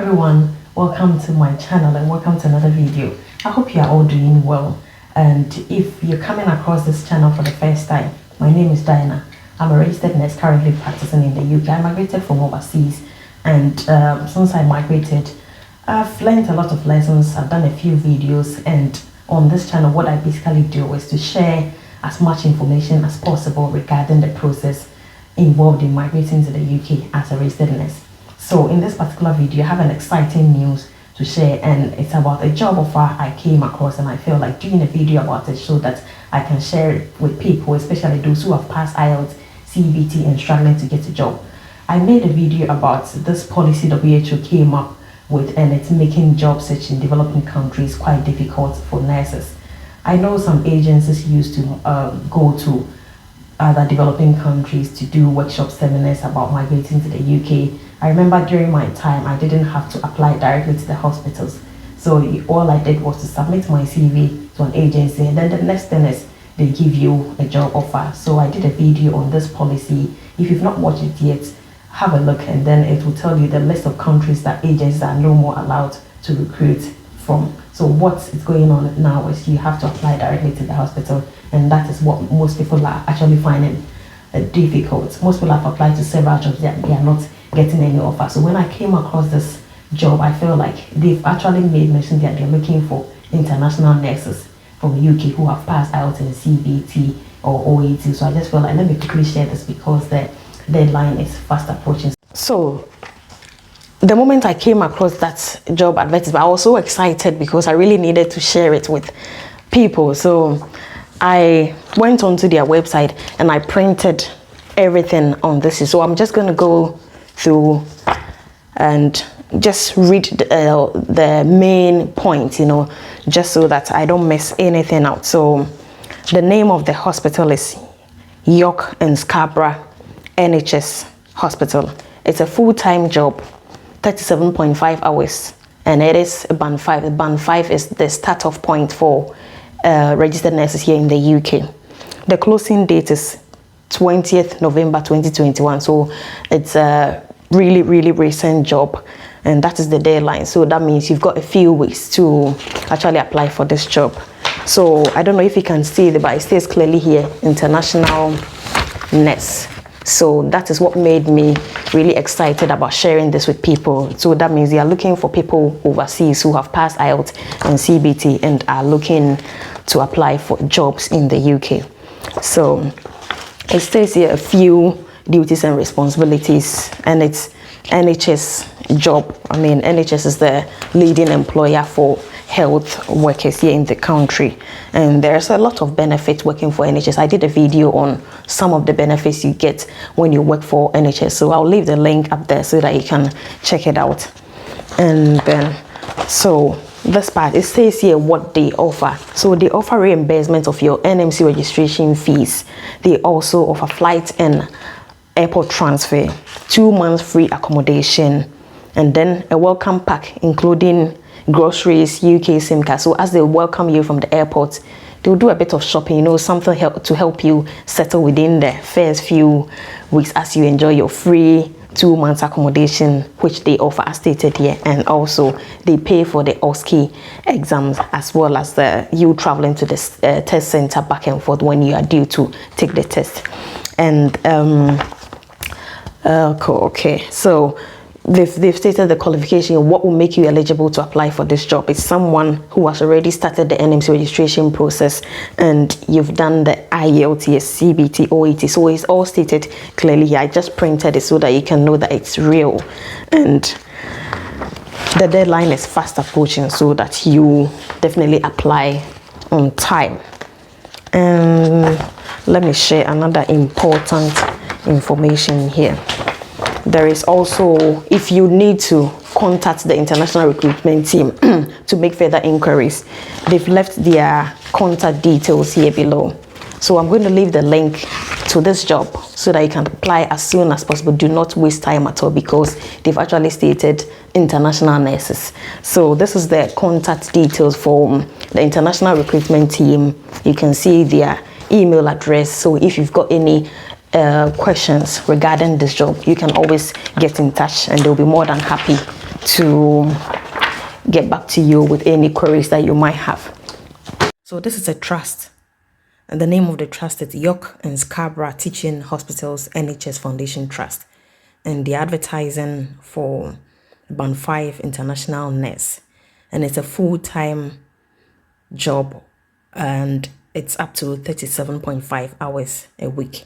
everyone, welcome to my channel and welcome to another video. I hope you are all doing well, and if you're coming across this channel for the first time, my name is Diana. I'm a registered nurse currently practicing in the UK. I migrated from overseas, and since I migrated, I've learned a lot of lessons. I've done a few videos, and on this channel what I basically do is to share as much information as possible regarding the process involved in migrating to the UK as a registered nurse. So in this particular video, I have an exciting news to share, and it's about a job offer I came across, and I feel like doing a video about it so that I can share it with people, especially those who have passed IELTS, CBT and struggling to get a job. I made a video about this policy WHO came up with, and it's making job search in developing countries quite difficult for nurses. I know some agencies used to go to other developing countries to do workshop seminars about migrating to the UK. I remember during my time, I didn't have to apply directly to the hospitals. So all I did was to submit my CV to an agency, and then the next thing is they give you a job offer. So I did a video on this policy. If you've not watched it yet, have a look, and then it will tell you the list of countries that agencies are no more allowed to recruit from. So what is going on now is you have to apply directly to the hospital, and that is what most people are actually finding difficult. Most people have applied to several jobs, they are not getting any offer. So when I came across this job, I feel like they've actually made mention that they're looking for international nurses from the UK who have passed IELTS and CBT or OET. So I just feel like let me quickly share this because the deadline is fast approaching. So the moment I came across that job advertisement, I was so excited because I really needed to share it with people. So I went onto their website and I printed everything on this. So I'm just going to go through and just read the main point, just so that I don't miss anything out. So the name of the hospital is York and Scarborough NHS Hospital. It's a full-time job, 37.5 hours, and it is a band 5. Band 5 is the start-off point for registered nurses here in the UK. The closing date is 20th November 2021, so it's a really recent job, and that is the deadline. So that means you've got a few weeks to actually apply for this job. So I don't know if you can see but it says clearly here, international nurse. So that is what made me really excited about sharing this with people. So that means they are looking for people overseas who have passed IELTS and CBT and are looking to apply for jobs in the UK. So it says here a few duties and responsibilities, and it's NHS job. I mean, NHS is the leading employer for health workers here in the country, and there's a lot of benefit working for NHS. I did a video on some of the benefits you get when you work for NHS, so I'll leave the link up there so that you can check it out. And then so this part, it says here what they offer. So they offer reimbursement of your NMC registration fees. They also offer flight and airport transfer, 2 months free accommodation, and then a welcome pack including groceries, UK SIM card. So as they welcome you from the airport, they'll do a bit of shopping, something to help you settle within the first few weeks as you enjoy your free 2 months accommodation, which they offer as stated here. And also they pay for the OSCE exams, as well as you traveling to the test center back and forth when you are due to take the test. And okay, so they've stated the qualification. What will make you eligible to apply for this job is someone who has already started the NMC registration process, and you've done the IELTS, CBT, OET. So it's all stated clearly here. I just printed it so that you can know that it's real, and the deadline is fast approaching, so that you definitely apply on time. And let me share another important information here. There is also, if you need to contact the international recruitment team to make further inquiries, they've left their contact details here below. So I'm going to leave the link to this job so that you can apply as soon as possible. Do not waste time at all, because they've actually stated international nurses. So this is the contact details for the international recruitment team. You can see their email address. So if you've got any questions regarding this job, you can always get in touch, and they'll be more than happy to get back to you with any queries that you might have. So this is a trust, and the name of the trust is York and Scarborough Teaching Hospitals NHS Foundation Trust, and they're advertising for Band 5 international nurse, and it's a full-time job, and it's up to 37.5 hours a week.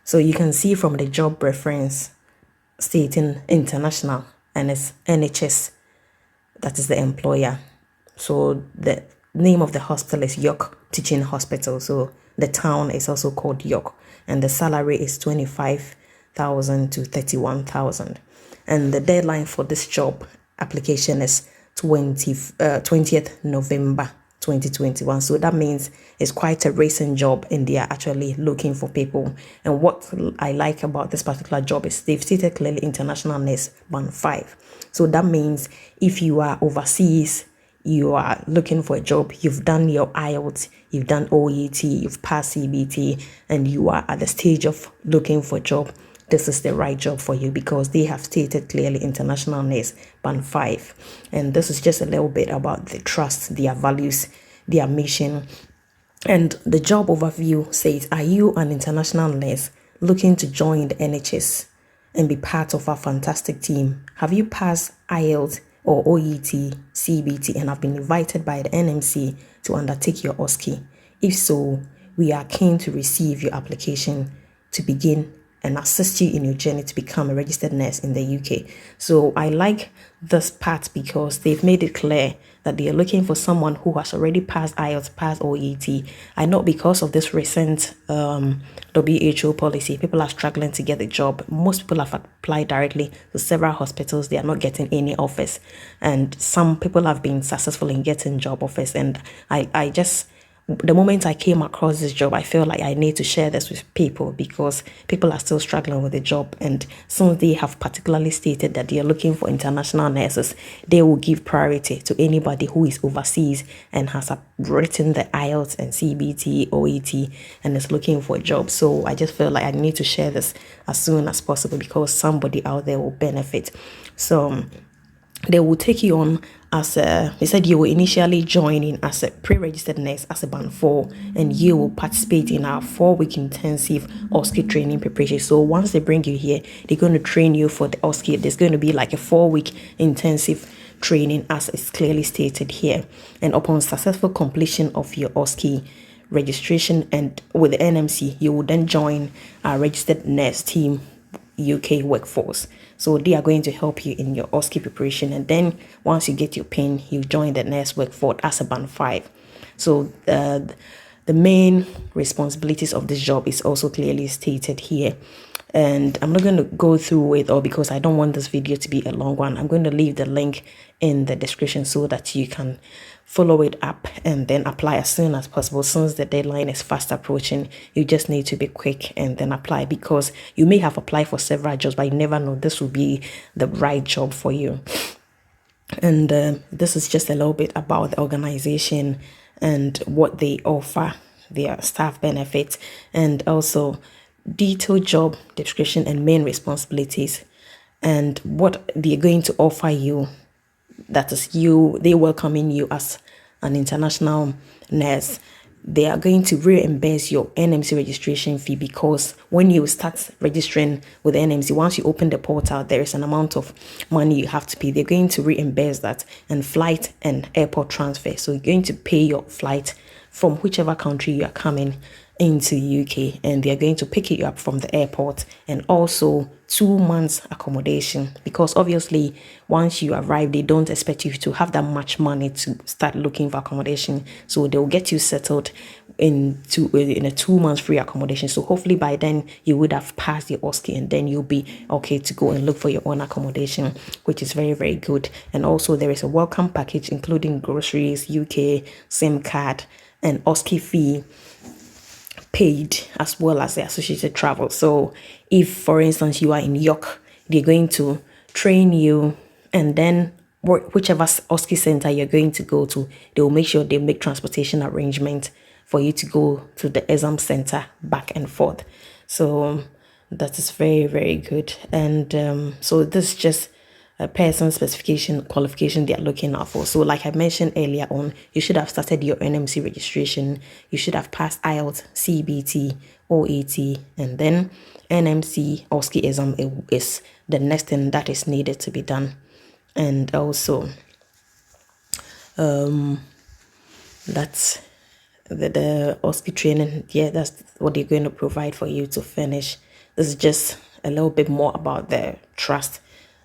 So you can see from the job reference stating international, and it's NHS, that is the employer. So the name of the hospital is York Teaching Hospital. So the town is also called York, and the salary is 25,000 to 31,000. And the deadline for this job application is 20th November 2021. So that means it's quite a recent job, and they are actually looking for people. And what I like about this particular job is they've stated clearly international nurse band 5. So that means if you are overseas, you are looking for a job, you've done your IELTS, you've done OET, you've passed CBT, and you are at the stage of looking for a job, this is the right job for you, because they have stated clearly international nurse band 5. And this is just a little bit about the trust, their values, their mission. And the job overview says, are you an international nurse looking to join the NHS and be part of our fantastic team? Have you passed IELTS or OET, CBT, and have been invited by the NMC to undertake your OSCE? If so, we are keen to receive your application to begin and assist you in your journey to become a registered nurse in the UK. So I like this part because they've made it clear that they are looking for someone who has already passed IELTS, passed OET. I know because of this recent WHO policy, people are struggling to get a job. Most people have applied directly to several hospitals. They are not getting any offers. And some people have been successful in getting job offers. And I just, the moment I came across this job, I feel like I need to share this with people, because people are still struggling with the job. And since they have particularly stated that they are looking for international nurses, they will give priority to anybody who is overseas and has written the IELTS and CBT, OET, and is looking for a job. So I just feel like I need to share this as soon as possible, because somebody out there will benefit. So they will take you on as a, they said you will initially join in as a pre-registered nurse as a band 4, and you will participate in our 4-week intensive OSCE training preparation. So once they bring you here, they're going to train you for the OSCE. There's going to be like a 4-week intensive training, as is clearly stated here. And upon successful completion of your OSCE registration and with the NMC, you will then join our registered nurse team UK workforce. So they are going to help you in your OSCE preparation, and then once you get your PIN, you join the nurse workforce as a band 5. So the main responsibilities of this job is also clearly stated here, and I'm not going to go through it all because I don't want this video to be a long one. I'm going to leave the link in the description so that you can follow it up and then apply as soon as possible. Since the deadline is fast approaching, you just need to be quick and then apply, because you may have applied for several jobs, but you never know this will be the right job for you. And this is just a little bit about the organization and what they offer, their staff benefits, and also detailed job description and main responsibilities, and what they're going to offer you. That is, they welcoming you as an international nurse. They are going to reimburse your NMC registration fee, because when you start registering with NMC, once you open the portal, there is an amount of money you have to pay. They're going to reimburse that, and flight and airport transfer. So you're going to pay your flight from whichever country you are coming into UK, and they're going to pick you up from the airport, and also 2 months accommodation, because obviously once you arrive, they don't expect you to have that much money to start looking for accommodation. So they'll get you settled in a 2 months free accommodation. So hopefully by then you would have passed your OSCE, and then you'll be okay to go and look for your own accommodation, which is very, very good. And also there is a welcome package including groceries, UK SIM card, and OSCE fee paid, as well as the associated travel. So if, for instance, you are in York, they're going to train you, and then whichever OSCE center you're going to go to, they will make sure they make transportation arrangement for you to go to the exam center back and forth. So that is very, very good. And so this is just person specification qualification they are looking out for. So like I mentioned earlier on, you should have started your NMC registration, you should have passed IELTS, CBT, OET, and then NMC or ski exam is the next thing that is needed to be done. And also that's the OSCE training. Yeah, that's what they're going to provide for you to finish. This is just a little bit more about the trust,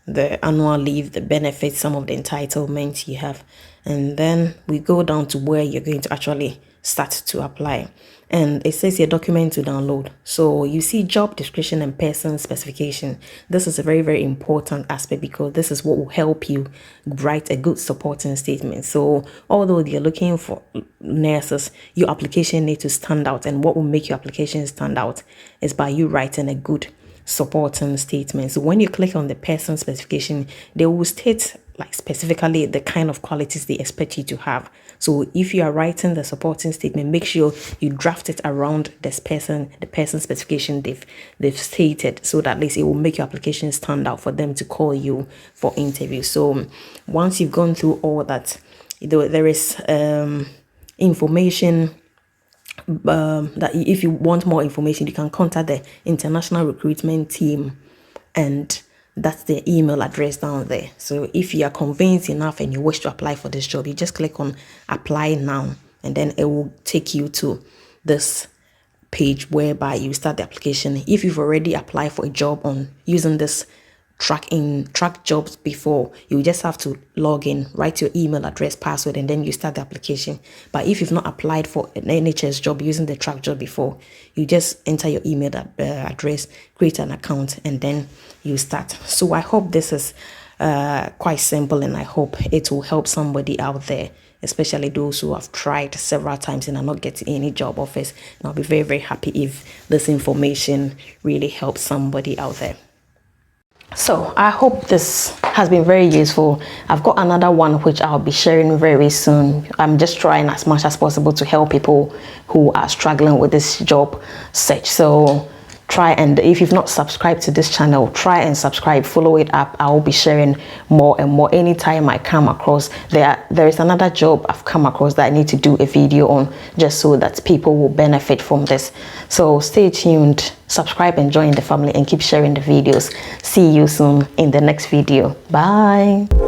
the annual leave, the benefits, some of the entitlements you have. And then we go down to where you're going to actually start to apply. And it says your document to download. So you see job description and person specification. This is a very, very important aspect because this is what will help you write a good supporting statement. So although you're looking for nurses, your application needs to stand out. And what will make your application stand out is by you writing a good supporting statement. So when you click on the person specification, they will state like specifically the kind of qualities they expect you to have. So if you are writing the supporting statement, make sure you draft it around this person, the person specification they've stated, so that at least it will make your application stand out for them to call you for interview. So once you've gone through all that, there is information that if you want more information, you can contact the international recruitment team, and that's the email address down there. So if you are convinced enough and you wish to apply for this job, you just click on apply now, and then it will take you to this page whereby you start the application. If you've already applied for a job on using this track jobs before, you just have to log in, write your email address, password, and then you start the application. But if you've not applied for an NHS job using the track job before, you just enter your email address, create an account, and then you start. So I hope this is quite simple, and I hope it will help somebody out there, especially those who have tried several times and are not getting any job offers. And I'll be very, very happy if this information really helps somebody out there. So I hope this has been very useful. I've got another one which I'll be sharing very soon. I'm just trying as much as possible to help people who are struggling with this job search. So try, and if you've not subscribed to this channel, try and subscribe, follow it up. I will be sharing more and more anytime I come across. There is another job I've come across that I need to do a video on, just so that people will benefit from this. So stay tuned, subscribe and join the family, and keep sharing the videos. See you soon in the next video. Bye.